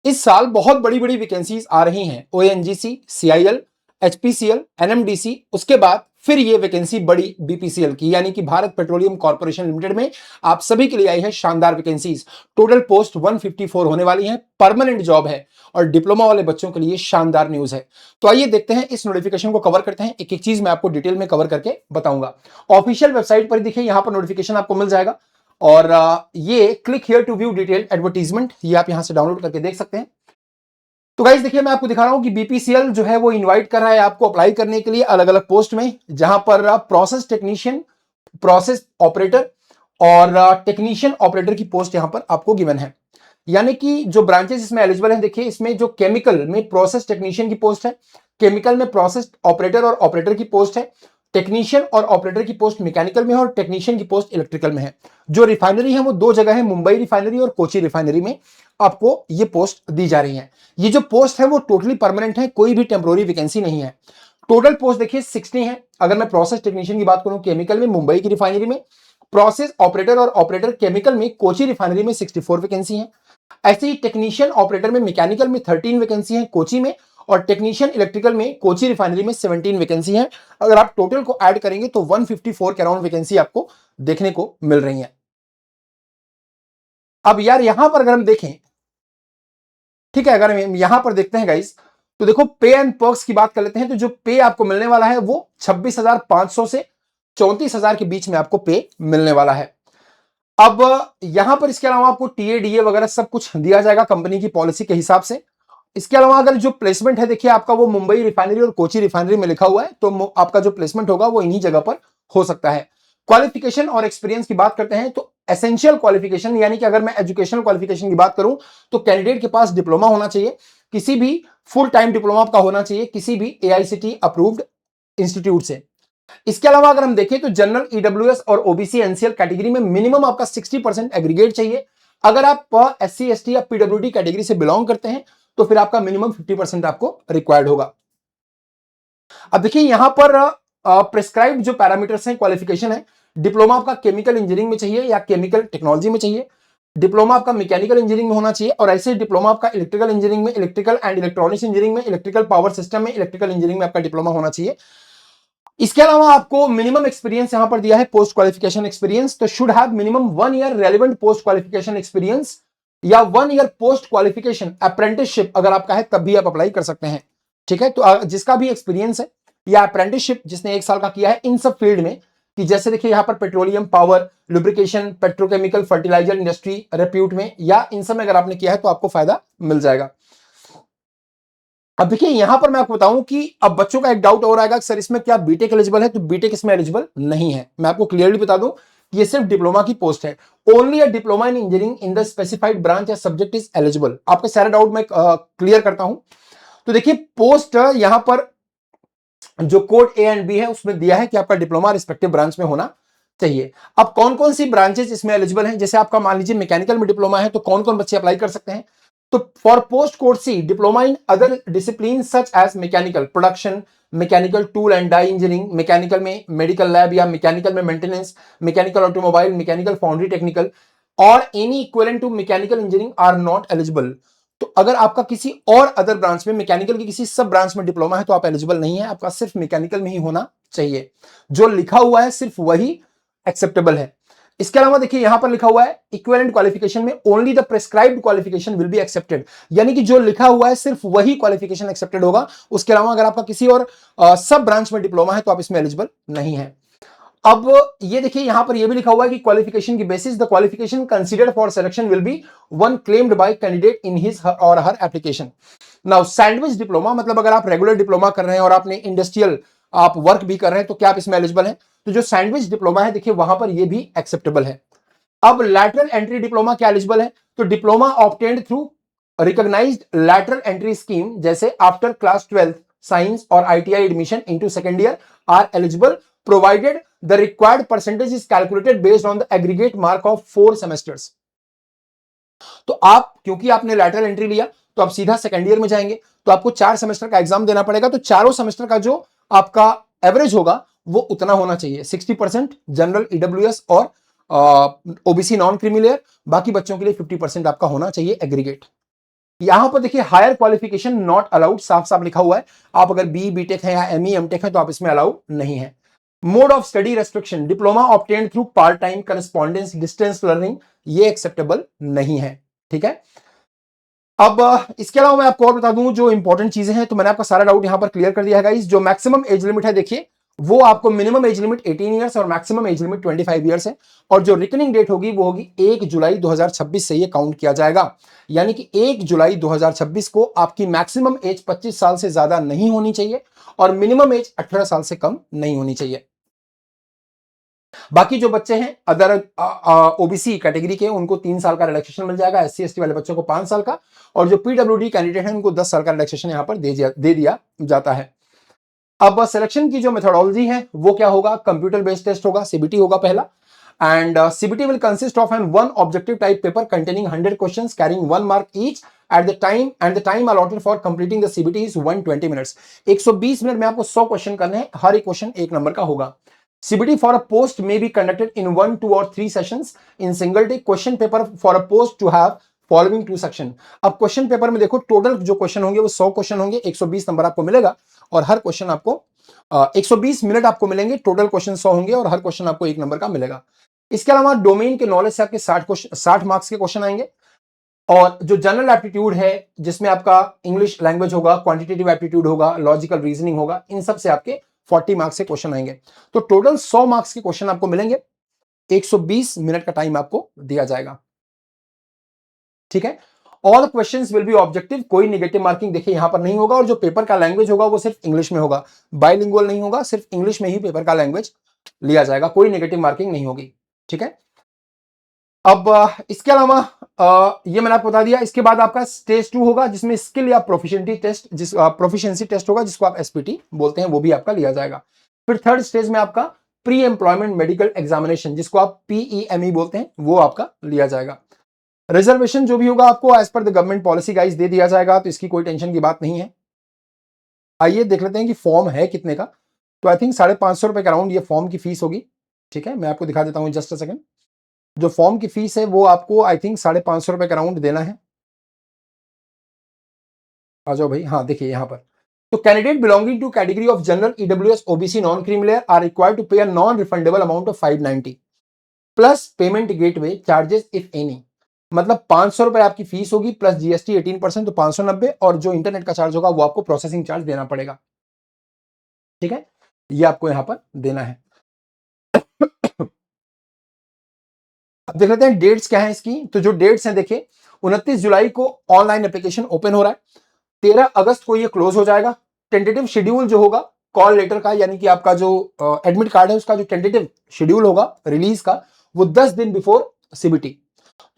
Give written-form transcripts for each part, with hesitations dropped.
इस साल बहुत बड़ी बड़ी वैकेंसीज आ रही हैं, ओएनजीसी, सीआईएल, एचपीसीएल, एनएमडीसी, उसके बाद फिर ये वैकेंसी बड़ी बीपीसीएल की यानी कि भारत पेट्रोलियम कॉर्पोरेशन लिमिटेड में आप सभी के लिए आई है शानदार वैकेंसीज। टोटल पोस्ट 154 होने वाली हैं, परमानेंट जॉब है और डिप्लोमा वाले बच्चों के लिए शानदार न्यूज है। तो आइए देखते हैं, इस नोटिफिकेशन को कवर करते हैं, एक एक चीज मैं आपको डिटेल में कवर करके बताऊंगा। ऑफिशियल वेबसाइट पर देखिए, यहां पर नोटिफिकेशन आपको मिल जाएगा और ये click here to view detail advertisement, ये आप यहां से डाउनलोड करके देख सकते हैं। तो गाइस देखिए, मैं आपको दिखा रहा हूं कि बीपीसीएल जो है वो इनवाइट कर रहा है आपको अप्लाई करने के लिए अलग अलग पोस्ट में, जहां पर प्रोसेस टेक्नीशियन, प्रोसेस ऑपरेटर और टेक्नीशियन ऑपरेटर की पोस्ट यहां पर आपको गिवन है। यानी कि जो ब्रांचेस इसमें एलिजिबल हैं, देखिए इसमें जो केमिकल में प्रोसेस टेक्नीशियन की पोस्ट है, केमिकल में प्रोसेस ऑपरेटर और ऑपरेटर की पोस्ट है, टेक्नीशियन और ऑपरेटर की पोस्ट मैकेनिकल में है और टेक्नीशियन की पोस्ट इलेक्ट्रिकल में है। जो रिफाइनरी है वो दो जगह है, मुंबई रिफाइनरी और कोची रिफाइनरी में आपको ये पोस्ट दी जा रही है। ये जो पोस्ट है वो टोटली परमानेंट है, कोई भी टेम्पोररी वैकेंसी नहीं है। टोटल पोस्ट देखिए 60 है। अगर मैं प्रोसेस टेक्नीशियन की बात करूं केमिकल में मुंबई की रिफाइनरी में, प्रोसेस ऑपरेटर और ऑपरेटर केमिकल में कोची रिफाइनरी में 64 वैकेंसी है। ऐसे ही टेक्नीशियन ऑपरेटर में मैकेनिकल में 13 वैकेंसी है कोची में, और टेक्नीशियन इलेक्ट्रिकल में कोची रिफाइनरी में 17 वैकेंसी है। अगर आप टोटल को ऐड करेंगे तो 154 के अराउंड वैकेंसी आपको देखने को मिल रही है। अब यार यहां पर अगर हम देखें, ठीक है, अगर हम यहां पर देखते हैं गाइस, तो देखो पे एंड पर्क्स की बात कर लेते हैं। तो जो पे आपको मिलने वाला है वो 26,500 से 34,000 के बीच में आपको पे मिलने वाला है। अब यहां पर इसके अलावा आपको टीएडीए वगैरह सब कुछ दिया जाएगा कंपनी की पॉलिसी के हिसाब से। इसके अलावा अगर जो प्लेसमेंट है देखिए आपका वो मुंबई रिफाइनरी और कोची रिफाइनरी में लिखा हुआ है, तो आपका जो प्लेसमेंट होगा वो इन्हीं जगह पर हो सकता है। क्वालिफिकेशन और एक्सपीरियंस की बात करते हैं तो एसेंशियल क्वालिफिकेशन, यानी कि अगर मैं एजुकेशनल क्वालिफिकेशन की बात करूं तो कैंडिडेट के पास डिप्लोमा होना चाहिए, किसी भी फुल टाइम डिप्लोमा का होना चाहिए किसी भी एआईसीटी अप्रूव्ड इंस्टीट्यूट से। इसके अलावा अगर हम देखें तो जनरल, ईडब्ल्यूएस और ओबीसी एनसीएल कैटेगरी में मिनिमम आपका 60% एग्रीगेट चाहिए। अगर आप एससी एसटी या पीडब्ल्यूडी कैटेगरी से बिलोंग करते हैं तो फिर आपका मिनिमम 50% आपको रिक्वायर्ड होगा। अब देखिए यहां पर प्रिस्क्राइब्ड जो पैरामीटर्स हैं, क्वालिफिकेशन है, डिप्लोमा आपका केमिकल इंजीनियरिंग में चाहिए या केमिकल टेक्नोलॉजी में चाहिए, डिप्लोमा आपका मैकेनिकल इंजीनियरिंग में होना चाहिए, और ऐसे डिप्लोमा आपका इलेक्ट्रिकल इंजीनियरिंग में, इलेक्ट्रिकल एंड इलेक्ट्रॉनिक्स इंजीनियरिंग में, इलेक्ट्रिकल पावर सिस्टम में, इलेक्ट्रिकल इंजीनियरिंग में आपका डिप्लोमा होना चाहिए। इसके अलावा आपको मिनिमम एक्सपीरियंस यहां पर दिया है, पोस्ट क्वालिफिकेशन एक्सपीरियंस, तो should have minimum 1 year relevant post qualification experience या 1 ईयर पोस्ट क्वालिफिकेशन अप्रेंटिसशिप अगर आपका है तब भी आप अप्लाई कर सकते हैं। ठीक है, तो जिसका भी एक्सपीरियंस है या अप्रेंटिसशिप जिसने 1 साल का किया है इन सब फील्ड में, कि जैसे देखिए यहां पर petroleum, power, lubrication, petrochemical, fertilizer industry, repute में, या इन सब में अगर आपने किया है तो आपको फायदा मिल जाएगा। अब देखिए यहां पर मैं आपको बताऊं कि अब बच्चों का एक डाउट और आएगा कि सर इसमें क्या बीटेक एलिजिबल है, तो बीटेक इसमें एलिजिबल नहीं है। मैं आपको क्लियरली बता दूं ये सिर्फ डिप्लोमा की पोस्ट है। Only a diploma in engineering in the specified branch या सब्जेक्ट इज एलिजिबल। आपके सारे डाउट मैं क्लियर करता हूं। तो देखिए पोस्ट यहां पर जो कोड ए एंड बी है उसमें दिया है कि आपका डिप्लोमा रिस्पेक्टिव ब्रांच में होना चाहिए। अब कौन कौन सी ब्रांचेस इसमें एलिजिबल हैं, जैसे आपका मान लीजिए मैकेनिकल में डिप्लोमा है तो कौन कौन बच्चे अप्लाई कर सकते हैं, तो for post code C diploma in other discipline such as mechanical production, mechanical tool and die engineering, mechanical में मेडिकल लैब या मैकेनिकल में maintenance, mechanical automobile, mechanical foundry technical और any equivalent to mechanical engineering are not eligible. तो अगर आपका किसी और other branch में, मैकेनिकल की किसी सब ब्रांच में डिप्लोमा है तो आप एलिजिबल नहीं है, आपका सिर्फ मैकेनिकल में ही होना चाहिए। जो लिखा हुआ है सिर्फ वही एक्सेप्टेबल है। इसके अलावा देखिए यहां पर लिखा हुआ है इक्विवेलेंट क्वालिफिकेशन में only the prescribed qualification will be accepted, यानी कि जो लिखा हुआ है सिर्फ वही क्वालिफिकेशन एक्सेप्टेड होगा। उसके अलावा अगर आपका किसी और सब ब्रांच में डिप्लोमा है तो आप इसमें एलिजिबल नहीं है। अब ये देखिए यहां पर ये भी लिखा हुआ है कि क्वालिफिकेशन की basis the qualification considered for selection will be one claimed by candidate in his और हर एप्लीकेशन। नाउ सैंडविच डिप्लोमा, मतलब अगर आप रेगुलर डिप्लोमा कर रहे हैं और आपने इंडस्ट्रियल आप वर्क भी कर रहे हैं तो क्या आप इसमें एलिजिबल हैं? तो जो सैंडविच डिप्लोमा है देखिए वहां पर ये भी एक्सेप्टेबल है। अब लैटरल एंट्री डिप्लोमा क्या एलिजिबल है? तो diploma obtained through recognised lateral entry scheme जैसे आफ्टर क्लास 12th साइंस और ITI admission into second year are eligible provided the required percentage is calculated based on the aggregate mark of 4 semesters। तो आप क्योंकि आपने lateral entry लिया तो आप सीधा सेकंड ईयर में जाएंगे तो आपको 4 सेमेस्टर का एग्जाम देना पड़ेगा, तो चारों सेमेस्टर का जो आपका एवरेज होगा वो उतना होना चाहिए, 60% जनरल, ईडब्ल्यूएस और ओबीसी नॉन क्रीमी लेयर, बाकी बच्चों के लिए 50% आपका होना चाहिए एग्रीगेट। यहां पर देखिए हायर क्वालिफिकेशन नॉट अलाउड, साफ साफ लिखा हुआ है। आप अगर बी बीटेक है या एमई एमटेक है तो आप इसमें अलाउ नहीं है। Mode of study restriction, diploma obtained through part time, correspondence, distance learning, ये एक्सेप्टेबल नहीं है। ठीक है, अब इसके अलावा मैं आपको और बता दूं जो इंपॉर्टेंट चीजें हैं, तो मैंने आपका सारा डाउट यहां पर क्लियर कर दिया है गाइस। जो मैक्सिमम एज लिमिट है देखिए, वो आपको मिनिमम एज लिमिट 18 ईयर्स और मैक्सिमम एज लिमिट 25 ईयर्स है। और जो रिकनिंग डेट होगी वो होगी 1 जुलाई 2026 से ये काउंट किया जाएगा। यानी कि 1 जुलाई 2026 को आपकी मैक्सिमम एज 25 साल से ज्यादा नहीं होनी चाहिए और मिनिमम एज 18 साल से कम नहीं होनी चाहिए। बाकी जो बच्चे हैं अदर ओबीसी कैटेगरी के, उनको 3 साल का रिलैक्सेशन मिल जाएगा, एससी एसटी वाले बच्चों को 5 साल का, और जो पीडब्ल्यूडी कैंडिडेट हैं उनको 10 साल का रिलैक्सेशन यहां पर दे दिया जाता है। अब सिलेक्शन की जो मेथोडोलॉजी है वो क्या होगा, कंप्यूटर बेस्ड टेस्ट होगा, सीबीटी होगा पहला, and CBT will consist of an one objective type paper containing 100 questions carrying 1 mark each at the time, and the time allotted for completing the CBT is 120 minutes. 120 minute में आपको 100 question करने हैं, हर एक question 1 number का होगा। CBT for a post may be conducted in 1, 2 or 3 sessions in single day. Question paper for a post to have following 2 section. अब question paper में देखो टोटल जो क्वेश्चन होंगे वो 100 क्वेश्चन होंगे, 120 नंबर आपको मिलेगा और हर क्वेश्चन आपको 120 मिनट आपको मिलेंगे, टोटल क्वेश्चन 100 होंगे और हर क्वेश्चन आपको 1 नंबर का मिलेगा। इसके अलावा डोमेन के नॉलेज से आपके 60 मार्क्स के क्वेश्चन आएंगे, और जो जनरल एप्टीट्यूड है जिसमें आपका इंग्लिश लैंग्वेज होगा, क्वांटिटेटिव एप्टीट्यूड होगा, लॉजिकल रीजनिंग होगा, इन सब से आपके 40 मार्क्स के क्वेश्चन आएंगे। तो टोटल 100 मार्क्स के क्वेश्चन आपको मिलेंगे, 120 मिनट का टाइम आपको दिया जाएगा। ठीक है, all questions will be objective, कोई नेगेटिव मार्किंग देखिए यहां पर नहीं होगा, और जो पेपर का लैंग्वेज होगा वो सिर्फ इंग्लिश में होगा, बाइलिंगुअल नहीं होगा, सिर्फ इंग्लिश में ही पेपर का लैंग्वेज लिया जाएगा, कोई नेगेटिव मार्किंग नहीं होगी। ठीक है, अब इसके अलावा ये मैंने आपको बता दिया। इसके बाद आपका स्टेज 2 होगा जिसमें स्किल या प्रोफिशिएंसी टेस्ट होगा, जिसको आप एसपीटी बोलते हैं, वो भी आपका लिया जाएगा। फिर थर्ड स्टेज में आपका प्री एम्प्लॉयमेंट मेडिकल एग्जामिनेशन, जिसको आप पीईएमई बोलते हैं, वो आपका लिया जाएगा। रिजर्वेशन जो भी होगा आपको as per the government policy guys दे दिया जाएगा, तो इसकी कोई टेंशन की बात नहीं है। आइए देख लेते हैं कि फॉर्म है कितने का। तो आई थिंक 550 रुपए के अराउंड ये फॉर्म की फीस होगी। ठीक है, मैं आपको दिखा देता हूं जस्ट अ सेकंड। जो फॉर्म की फीस है वो आपको आई थिंक 550 रुपए के अराउंड देना है। आ जाओ भाई, हाँ देखिए यहां पर, तो candidate belonging to category of general, EWS, OBC, non creamy layer are required to pay a non refundable amount of 590 plus payment gateway charges if any. मतलब 500 रुपए आपकी फीस होगी प्लस जीएसटी 18%, तो 590, और जो इंटरनेट का चार्ज होगा वो आपको प्रोसेसिंग चार्ज देना पड़ेगा। ठीक है, ये आपको यहां पर देना है। अब देख लेते हैं डेट्स क्या है इसकी। तो जो डेट्स हैं देखिए, 29 जुलाई को ऑनलाइन एप्लीकेशन ओपन हो रहा है, 13 अगस्त को ये क्लोज हो जाएगा। टेंटेटिव शेड्यूल जो होगा कॉल लेटर का, यानी कि आपका जो एडमिट कार्ड है उसका जो टेंटेटिव शेड्यूल होगा रिलीज का, वो 10 दिन बिफोर सीबीटी।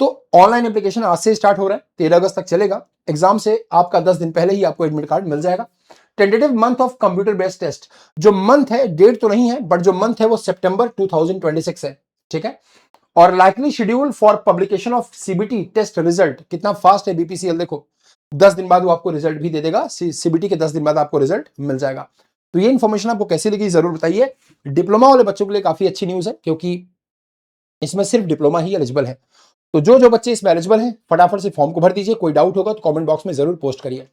तो ऑनलाइन एप्लीकेशन आज से स्टार्ट हो रहा है, 13 अगस्त तक चलेगा। एग्जाम से आपका 10 दिन पहले ही आपको एडमिट कार्ड मिल जाएगा। Tentative month of computer based test, जो मंथ है, डेट तो नहीं है, बट जो मंथ है वो सितंबर 2026 है। ठीक है, और likely schedule for publication of CBT test result, कितना फास्ट है बीपीसीएल देखो, 10 दिन बाद वो आपको रिजल्ट भी दे देगा, सीबीटी के 10 दिन बाद आपको रिजल्ट मिल जाएगा। तो ये इन्फॉर्मेशन आपको कैसी लगी जरूर बताइए। डिप्लोमा वाले बच्चों के लिए काफी अच्छी न्यूज है, क्योंकि इसमें सिर्फ डिप्लोमा ही एलिजिबल है। तो जो बच्चे इसमें एलिजिबल हैं फटाफट से फॉर्म को भर दीजिए। कोई डाउट होगा तो कमेंट बॉक्स में जरूर पोस्ट करिए।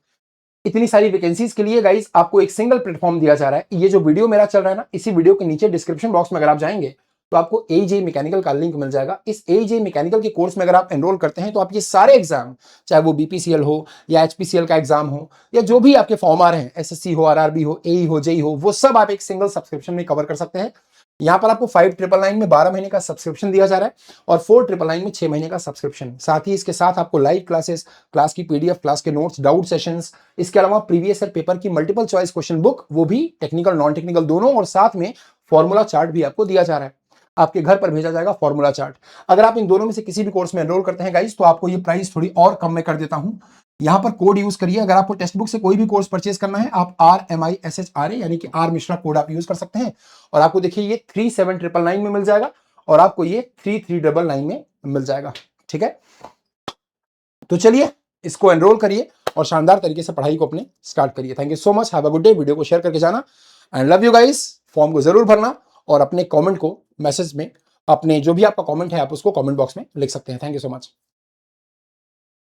इतनी सारी वैकेंसीज के लिए गाइस आपको एक सिंगल प्लेटफॉर्म दिया जा रहा है। ये जो वीडियो मेरा चल रहा है ना, इसी वीडियो के नीचे डिस्क्रिप्शन बॉक्स में अगर आप जाएंगे तो आपको एजे मैकेनिकल का लिंक मिल जाएगा। इस एजे मैकेनिकल के कोर्स में अगर आप एनरोल करते हैं तो आप ये सारे एग्जाम, चाहे वो बीपीसीएल हो या एचपीसीएल का एग्जाम हो या जो भी आपके फॉर्म आ रहे हैं, एसएससी हो, आरआरबी हो, एई हो, जेई हो, वो सब आप एक सिंगल सब्सक्रिप्शन में कवर कर सकते हैं। यहां पर आपको 5999 में 12 महीने का सब्सक्रिप्शन दिया जा रहा है और 4999 में 6 महीने का सब्सक्रिप्शन। साथ ही इसके साथ आपको लाइव क्लासेस, क्लास की पीडीएफ, क्लास के नोट्स, डाउट सेशंस, इसके अलावा प्रीवियस ईयर पेपर की मल्टीपल चॉइस क्वेश्चन बुक, वो भी टेक्निकल नॉन टेक्निकल दोनों, और साथ में फॉर्मूला चार्ट भी आपको दिया जा रहा है। आपके घर पर भेजा जाएगा फॉर्मूला चार्ट। अगर आप इन दोनों में से किसी भी कोर्स में एनरोल करते हैं गाइस, तो आपको ये प्राइस थोड़ी और कम में कर देता हूं। यहां पर कोड यूज करिए। अगर आपको टेक्स्ट बुक से कोई भी कोर्स परचेज करना है, आप RMISHRA यानी कि आर मिश्रा कोड आप यूज कर सकते हैं, और आपको देखिए ये 37999 में मिल जाएगा और आपको ये 3399 में मिल जाएगा। ठीक है, तो चलिए इसको एनरोल करिए और शानदार तरीके से पढ़ाई को अपने स्टार्ट करिए। Thank you so much, have a good day. Video को शेयर करके जाना and love you guys. Form को जरूर भरना और अपने कमेंट को मैसेज में, अपने जो भी आपका कमेंट है आप उसको कमेंट बॉक्स में लिख सकते हैं। Thank you so much.